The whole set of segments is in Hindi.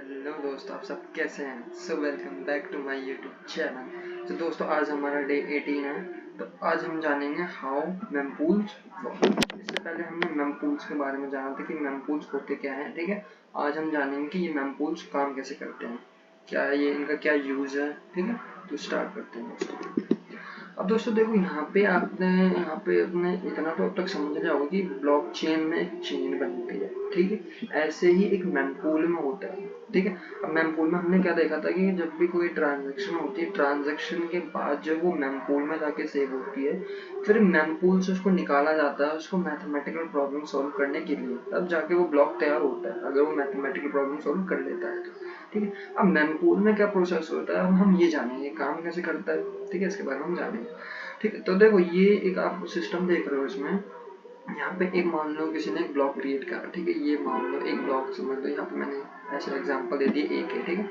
हेलो दोस्तों, आप सब कैसे हैं। So welcome back to my YouTube channel. तो दोस्तों, आज हमारा डे 18 है। तो आज हम जानेंगे हाउ मेमपूल्स वर्क। इससे पहले हमने मेमपूल्स के बारे में जाना था कि मेमपूल्स होते क्या हैं। ठीक है, आज हम जानेंगे कि ये मेमपूल्स काम कैसे करते हैं, क्या ये इनका क्या यूज है। ठीक है, तो स्टार्ट करते हैं दोस्तों। अब दोस्तों देखो, यहाँ पे अपने इतना तो अब तक समझ लिया होगा कि ब्लॉकचेन में एक चेन बनती है। ठीक है, ऐसे ही एक मेमपूल में होता है। ठीक है, अब मेमपूल में हमने क्या देखा था कि जब भी कोई ट्रांजैक्शन होती है, ट्रांजैक्शन के बाद जब वो मेमपूल में जाके सेव होती है, फिर मेमपूल से उसको निकाला जाता है उसको मैथमेटिकल प्रॉब्लम सॉल्व करने के लिए, तब जाके वो ब्लॉक तैयार होता है अगर वो मैथमेटिकल प्रॉब्लम सॉल्व कर लेता है तो। ठीक है, अब मेमपूल में क्या प्रोसेस होता है हम ये जानेंगे, काम कैसे करता है। ठीक है, इसके बारे में हम जानेंगे। ठीक है, तो देखो ये एक आप सिस्टम देख रहे हो। इसमें यहाँ पे एक मान लो किसी ने एक ब्लॉक क्रिएट करा। ठीक है, ये मान लो एक ब्लॉक समझ लो, यहाँ पे मैंने ऐसे एग्जांपल दे दिए एक है। ठीक है,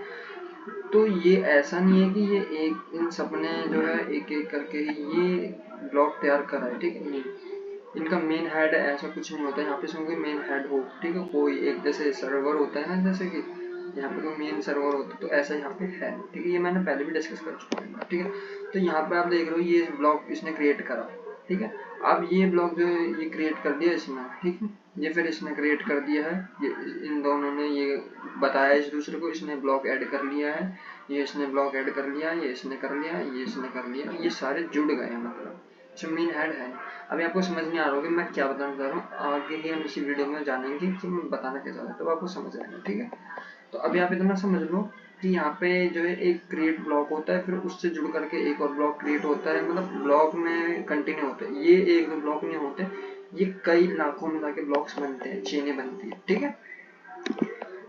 तो ये ऐसा नहीं है कि ये एक इन सब ने जो है एक एक करके ही ये ब्लॉक तैयार करा है। ठीक है, नहीं, इनका मेन हेड ऐसा कुछ नहीं होता। यहाँ पे इसमें कोई मेन हेड हो, ठीक है, कोई एक जैसे सर्वर होता है ना, जैसे कि यहाँ पे कोई मेन सर्वर होता है, तो ऐसा यहाँ पे है। ठीक है, ये मैंने पहले भी डिस्कस कर चुका हूँ। ठीक है, तो यहाँ पे आप देख रहे हो ये ब्लॉक इसने क्रिएट करा। ठीक है, अब ये ब्लॉक जो है ये क्रिएट कर दिया इसने। ठीक है, ये फिर इसने क्रिएट कर दिया है, ये इन दोनों ने ये बताया इस दूसरे को, इसने ब्लॉक ऐड कर लिया है, ये इसने ब्लॉक ऐड कर लिया, ये इसने कर लिया, ये इसने कर लिया, ये सारे जुड़ गए हैं। मतलब जो मेन हेड है। अभी आपको समझ नहीं आ रहा होगा मैं क्या बताना चाह रहा हूँ, आगे ही हम इसी वीडियो में जानेंगे कि मैं बताना क्या चाह रहा हूँ, तब आपको समझ आएगा। ठीक है, तो अभी आप इतना समझ लो कि यहाँ पे जो है एक क्रिएट ब्लॉक होता है, फिर उससे जुड़ करके एक और ब्लॉक क्रिएट होता है। मतलब ब्लॉक में कंटिन्यू होते हैं, ये एक दो ब्लॉक नहीं होते, ये कई लाखों में जाके ब्लॉक्स बनते हैं, चेनें बनती है। ठीक है,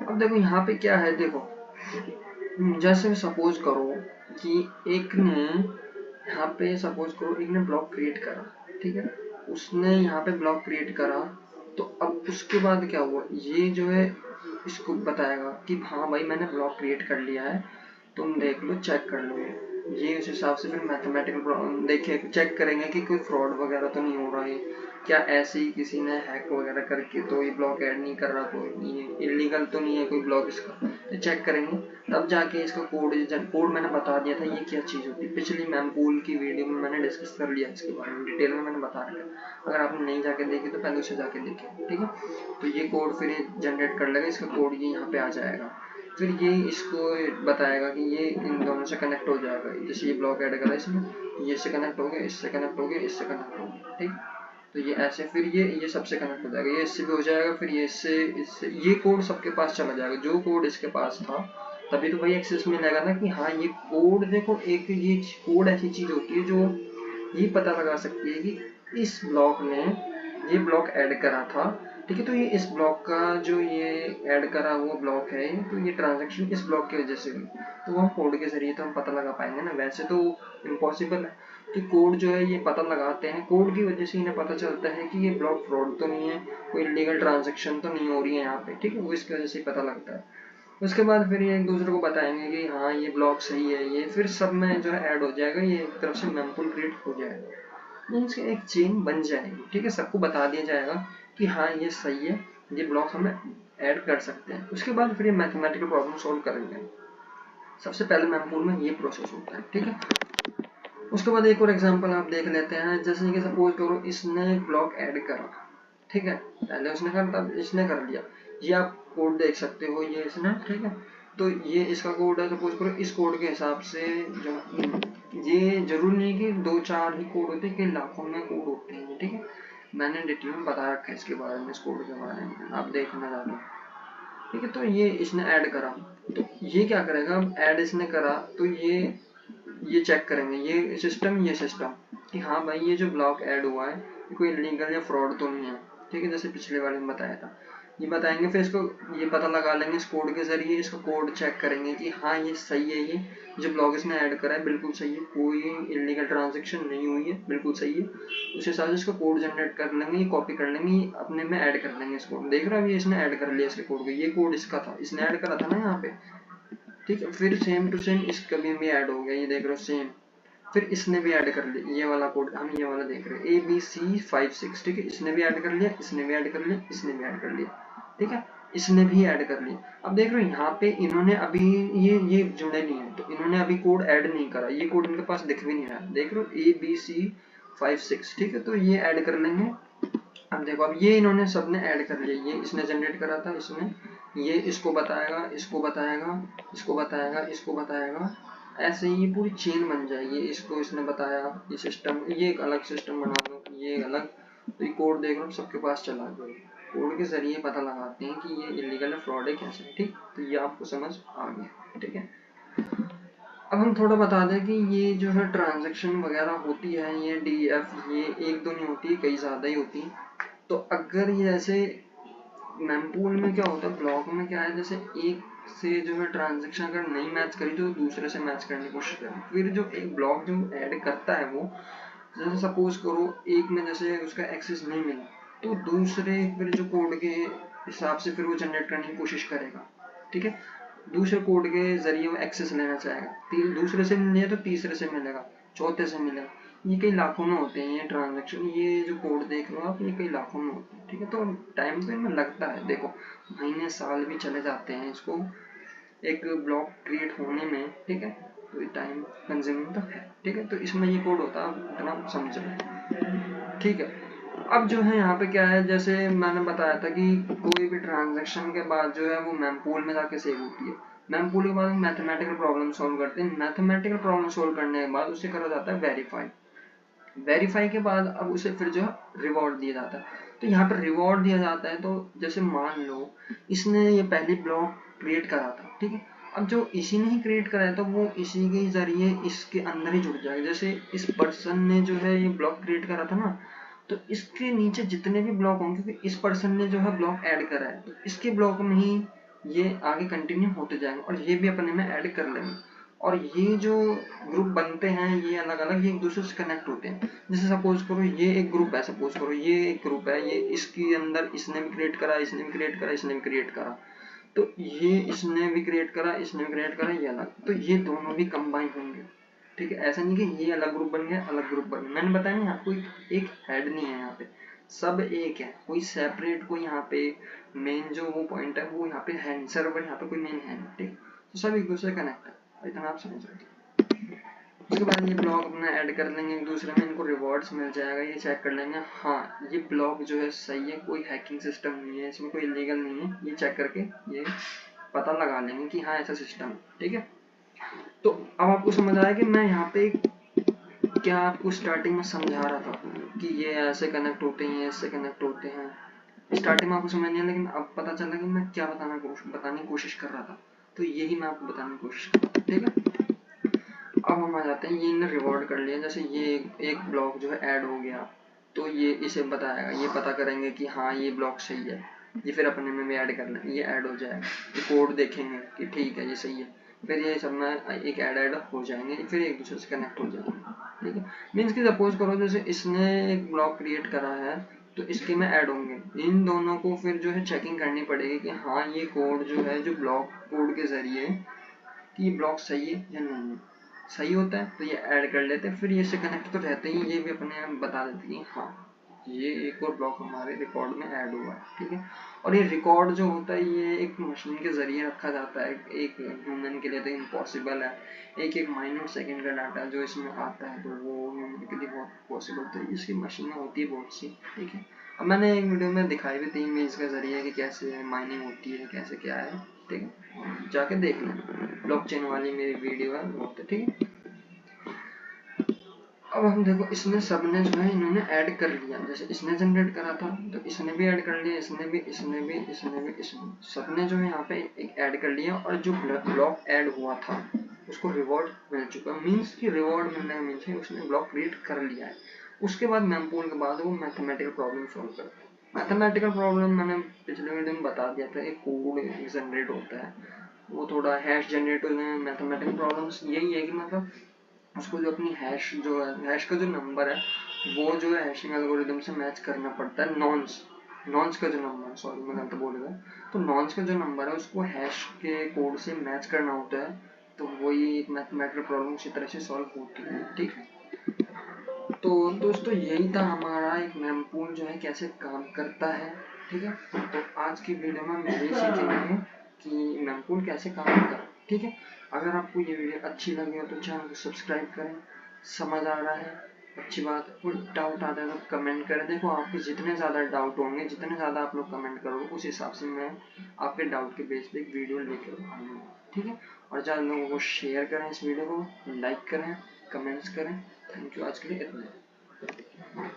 अब देखो यहाँ पे क्या है। देखो जैसे सपोज करो कि एक ने यहाँ पे सपोज करो एक ने ब्लॉक क्रिएट करा। ठीक है, उसने यहाँ पे ब्लॉक क्रिएट करा, तो अब उसके बाद क्या हुआ, ये जो है इसको बताएगा कि हाँ भाई मैंने ब्लॉक क्रिएट कर लिया है, तुम देख लो, चेक कर लो। ये उस हिसाब से फिर मैथमेटिकल देखिए चेक करेंगे कि कोई फ्रॉड वगैरह तो नहीं हो रहा है, क्या ऐसे ही किसी ने हैक वगैरह करके तो ये ब्लॉक ऐड नहीं कर रहा, कोई नहीं है, इलीगल तो नहीं है कोई ब्लॉक इसका, तो चेक करेंगे। तब जाके इसका कोड मैंने बता दिया था ये क्या चीज़ होती है, पिछली मेमपूल की वीडियो में मैंने डिस्कस कर लिया इसके बारे में, डिटेल में मैंने बता रखा। अगर आपने नहीं जाके देखी तो पहले उसे जाके देखें। ठीक है, तो ये कोड फिर ये जनरेट कर लेगा, इसका कोड ये यहाँ पे आ जाएगा, फिर ये इसको बताएगा कि ये इन दोनों से कनेक्ट हो जाएगा। जैसे ये ब्लॉक ऐड करा इसमें, ये इससे कनेक्ट हो गया, इससे कनेक्ट हो गया, इससे कनेक्ट हो गया। ठीक, तो ये ऐसे फिर ये सबसे कनेक्ट हो जाएगा, ये इससे भी हो जाएगा, फिर ये इससे ये कोड सबके पास चला जाएगा जो कोड इसके पास था। तभी तो भाई एक्सेस मिलेगा ना कि हाँ ये कोड देखो, एक ये कोड ऐसी चीज होती है जो ये पता लगा सकती है कि इस ब्लॉक ने ये ब्लॉक ऐड करा था। ठीक है, तो ये इस ब्लॉक का जो ये ऐड करा हुआ ब्लॉक है, तो ये ट्रांजैक्शन इस ब्लॉक की वजह से हुई, तो वो हम कोड के जरिए तो हम पता लगा पाएंगे ना, वैसे तो इम्पॉसिबल है। तो कोड जो है ये पता लगाते हैं, कोड की वजह से इन्हें पता चलता है कि ये ब्लॉक फ्रॉड तो नहीं है, कोई इलीगल ट्रांजैक्शन तो नहीं हो रही है यहाँ पे। ठीक है, वो इसकी वजह से पता लगता है। उसके बाद फिर ये एक दूसरे को बताएंगे कि हाँ ये ब्लॉक सही है, ये फिर सब में जो है ऐड हो जाएगा, ये एक तरफ से मेमपूल क्रिएट हो जाएगा, मीन्स एक चेन बन जाएगी। ठीक है, सबको बता दिया जाएगा कि हाँ ये सही है, ये ब्लॉक हमें ऐड कर सकते हैं। उसके बाद फिर ये मैथमेटिकल प्रॉब्लम सॉल्व करेंगे। सबसे पहले मेमपूल में ये प्रोसेस होता है। ठीक है, उसके बाद एक और एग्जांपल आप देख लेते हैं। जैसे कि सपोज करो इसने ब्लॉक ऐड करा। ठीक है, पहले उसने करा तब इसने कर लिया, ये आप कोड देख सकते हो, ये इसने। ठीक है, तो ये इसका कोड है, सपोज करो इस कोड के हिसाब से जो ये जरूर नहीं कि दो चार ही कोड होते हैं, कई लाखों में कोड होते हैं। ठीक है, मैंने डिटेल में बता रखा है इसके बारे में, इस कोड के बारे में, आप देखना ज़्यादा। ठीक है, तो ये इसने ऐड करा, तो ये क्या करेगा, अब ऐड इसने करा तो ये चेक करेंगे ये सिस्टम कि हाँ भाई ये जो ब्लॉक ऐड हुआ है ये कोई इलीगल या फ्रॉड तो नहीं है। ठीक है, जैसे पिछले वाले में बताया था, ये बताएंगे, फिर इसको ये पता लगा लेंगे इस कोड के जरिए, इसका कोड चेक करेंगे कि हाँ ये सही है, ये जो ब्लॉक इसने ऐड करा है बिल्कुल सही है, कोई इलीगल ट्रांजेक्शन नहीं हुई है, बिल्कुल सही है। उस हिसाब से इसका कोड जनरेट कर लेंगे, कॉपी कर लेंगे, अपने में ऐड कर लेंगे इसको। देख रहे हो ये इसने ऐड कर लिया इसके कोड को, ये कोड इसका था, इसने ऐड करा था ना यहाँ पे। ठीक है, फिर सेम टू सेम इसका भी ऐड हो गया, ये देख रहे हो सेम। फिर इसने भी ऐड कर लिया, ये वाला कोड हम ये वाला देख रहे हैं ABC56। ठीक है, इसने भी ऐड कर लिया, इसने भी ऐड कर लिया, इसने भी ऐड कर लिया। ठीक है, इसने भी ऐड कर लिया। अब देख रहे हो यहाँ पे इन्होंने अभी ये जुड़े नहीं है, तो इन्होंने अभी कोड ऐड नहीं करा, ये कोड इनके पास दिख भी नहीं रहा। देख रहे हो ABC56, ठीक है, तो ये ऐड कर लेंगे। अब देखो, अब ये इन्होंने सबने ऐड कर लिया, ये इसने जनरेट करा था, इसने ये इसको बताएगा, इसको बताएगा, इसको बताएगा, इसको बताएगा, ऐसे ही पूरी चेन बन जाएगी। इसको इसने बताया, ये सिस्टम, ये एक अलग सिस्टम बना दो, ये अलग। तो ये कोड देख लो सबके पास चला गया। कोड के जरिए पता लगाते हैं कि ये इलीगल है, फ्रॉड है, कैसे है, ठीक। तो ये आपको समझ आ गया, ठीक है। अब हम थोड़ा बता दें कि ये जो है ट्रांजैक्शन वगैरह होती है, ये DF, ये एक दो नहीं होती, कई ज़्यादा ही होती है। तो अगर ये जैसे मेमपूल में क्या होता है, ब्लॉक में क्या है, जैसे एक से जो है ट्रांजैक्शन अगर नहीं मैच करी तो दूसरे से मैच करने की कोशिश करें। फिर जो एक ब्लॉक जो ऐड करता है वो, जैसे सपोज करो एक में जैसे उसका एक्सेस नहीं मिला, तो दूसरे फिर जो कोड के हिसाब से फिर वो जनरेट करने की कोशिश करेगा, ठीक है। दूसरे कोड के जरिए वो एक्सेस लेना चाहेगा, दूसरे से नहीं लिया तो तीसरे से मिलेगा, चौथे से मिलेगा। ये कई लाखों में होते हैं ये ट्रांजैक्शन, ये जो कोड देख लो आप, ये कई लाखों में होते हैं, ठीक है। तो टाइम तो इनमें लगता है, देखो महीने साल भी चले जाते हैं इसको एक ब्लॉक क्रिएट होने में, ठीक है। तो टाइम कंज्यूमिंग तो है, ठीक है। तो इसमें ये कोड होता है, इतना समझ लें, ठीक है। अब जो है यहाँ पे क्या है, जैसे मैंने बताया था कि कोई भी ट्रांजैक्शन के बाद जो है वो मेमपूल में जाके सेव होती है। मेमपूल के बाद मैथमेटिकल प्रॉब्लम सॉल्व करते हैं, मैथमेटिकल प्रॉब्लम सॉल्व करने के बाद उसे करा जाता है वेरीफाई। वेरीफाई के बाद अब उसे फिर जो है रिवॉर्ड दिया जाता है। तो यहाँ पर रिवॉर्ड दिया जाता है, तो जैसे मान लो इसने ये पहली ब्लॉक क्रिएट करा था, ठीक है। अब जो इसी ने ही क्रिएट कराया तो वो इसी के जरिए इसके अंदर ही जुड़ जाएगा। जैसे इस पर्सन ने जो है ये ब्लॉक क्रिएट करा था ना, तो इसके नीचे जितने भी ब्लॉक होंगे, क्योंकि इस पर्सन ने जो है ब्लॉक ऐड करा है, तो इसके ब्लॉक में ही ये आगे कंटिन्यू होते जाएंगे और ये भी अपने में ऐड कर लेंगे। और ये जो ग्रुप बनते हैं ये अलग अलग, ये एक दूसरे से कनेक्ट होते हैं। जैसे सपोज करो ये एक ग्रुप है, सपोज करो ये एक ग्रुप है, ये इसके अंदर इसने भी क्रिएट करा, इसने भी क्रिएट करा, इसने भी क्रिएट करा, तो ये इसने भी क्रिएट करा, इसने भी क्रिएट करा, ये अलग, तो ये दोनों भी कंबाइन होंगे, ठीक है। ऐसा नहीं कि ये अलग ग्रुप बन गया, अलग ग्रुप बन गया। मैंने बताया ना, आपको एक हेड नहीं है यहाँ पे, सब एक है, कोई सेपरेट, कोई यहाँ पे मेन जो वो पॉइंट है वो यहाँ पे है, सर्वर यहाँ पे कोई मेन है नहीं, ठीक। तो सब एक दूसरे कनेक्ट है, इतना आप समझ रहे हो। उसके बाद ये ब्लॉक अपना ऐड कर लेंगे एक दूसरे में, इनको रिवॉर्ड्स मिल जाएगा, ये चेक कर लेंगे हाँ ये ब्लॉक जो है सही है, कोई हैकिंग सिस्टम नहीं है इसमें, कोई इलीगल नहीं है, ये चेक करके ये पता लगा लेंगे कि हाँ ऐसा सिस्टम है, ठीक है। तो अब आपको समझ आया कि मैं यहाँ पे क्या आपको स्टार्टिंग में समझा रहा था कि ये ऐसे कनेक्ट होते हैं, ऐसे कनेक्ट होते हैं। स्टार्टिंग में आपको समझ नहीं आया, लेकिन अब पता चला कि मैं क्या बताने की कोशिश कर रहा था, तो यही मैं आपको बताने की कोशिश कर रहा था, ठीक है। अब हम आ जाते हैं, ये इन्हें रिवॉर्ड कर लिया, जैसे ये एक ब्लॉक जो है ऐड हो गया, तो ये इसे बताएगा, ये पता करेंगे कि हाँ ये ब्लॉक सही है, ये फिर अपने में भी ऐड कर लेंगे, ये ऐड हो जाएगा, ये कोड देखेंगे कि ठीक है ये सही है, फिर ये सब में एक ऐड हो जाएंगे, फिर एक दूसरे से कनेक्ट हो जाएंगे, ठीक है। मीन्स कि सपोज करो जैसे इसने एक ब्लॉक क्रिएट करा है, तो इसके में ऐड होंगे, इन दोनों को फिर जो है चेकिंग करनी पड़ेगी कि हाँ ये कोड जो है, जो ब्लॉक कोड के जरिए कि ये ब्लॉक सही है या नहीं है। सही होता है तो ये ऐड कर लेते हैं, फिर ये से कनेक्ट तो रहते ही, ये भी अपने आप बता देती है हाँ ये एक और ब्लॉक हमारे रिकॉर्ड में ऐड हुआ है, ठीक है। और ये रिकॉर्ड जो होता है ये एक मशीन के जरिए रखा जाता है, एक ह्यूमन के लिए तो इम्पॉसिबल है, एक माइनट सेकंड का डाटा जो इसमें आता है तो वो ह्यूमन के लिए बहुत पॉसिबल, तो इसकी मशीनें होती है बहुत सी, ठीक है। अब मैंने एक वीडियो में दिखाई भी थी इमेज के जरिए कि कैसे माइनिंग होती है, कैसे क्या है, ठीक है, जाके देख लें, ब्लॉकचेन वाली मेरी वीडियो है बहुत, ठीक है। अब हम देखो इसने सबने जो है इन्होंने ऐड कर लिया, जैसे इसने जनरेट करा था तो इसने भी ऐड कर लिया, इसने भी, इसने भी, इसने भी, इसने सबने जो है यहाँ पे एक ऐड कर लिया, और जो ब्लॉक ऐड हुआ था उसको रिवॉर्ड मिल चुका, मीन्स कि रिवॉर्ड मिलने का मीन्स है उसने ब्लॉक क्रिएट कर लिया है। उसके बाद मेमपूल के बाद वो मैथमेटिकल प्रॉब्लम सॉल्व करता है। मैथमेटिकल प्रॉब्लम मैंने पिछले वीडियो में बता दिया था, एक कोड जनरेट होता है, वो थोड़ा हैश जनरेट होते हैं। मैथमेटिकल प्रॉब्लम्स यही है कि मतलब उसको जो अपनी हैश जो है, हैश का जो नंबर है वो जो है हैशिंग एल्गोरिदम से मैच करना पड़ता है, नॉन्स का जो नंबर, सॉरी मैं गलत बोल रहा, तो नॉन्स का जो नंबर है उसको हैश के कोड से मैच करना होता है, तो वही एक मैथमेटिकल प्रॉब्लम इसी तरह से सॉल्व होती है, ठीक है। तो दोस्तों यही था हमारा एक मेमपूल जो है कैसे काम करता है, ठीक है। तो आज की वीडियो में हम यही सीखेंगे कि मेमपूल कैसे काम करता है। ठीक है, अगर आपको ये वीडियो अच्छी लगी हो तो चैनल को सब्सक्राइब करें। समझ आ रहा है, अच्छी बात है। कोई डाउट आता है तो कमेंट करें। देखो आपके जितने ज़्यादा डाउट होंगे, जितने ज़्यादा आप लोग कमेंट करोगे, उस हिसाब से मैं आपके डाउट के बेस पे एक वीडियो लेकर आऊँगा। ठीक है, और ज़्यादा लोगों को शेयर करें, इस वीडियो को लाइक करें, कमेंट्स करें। थैंक यू, आज के लिए इतना।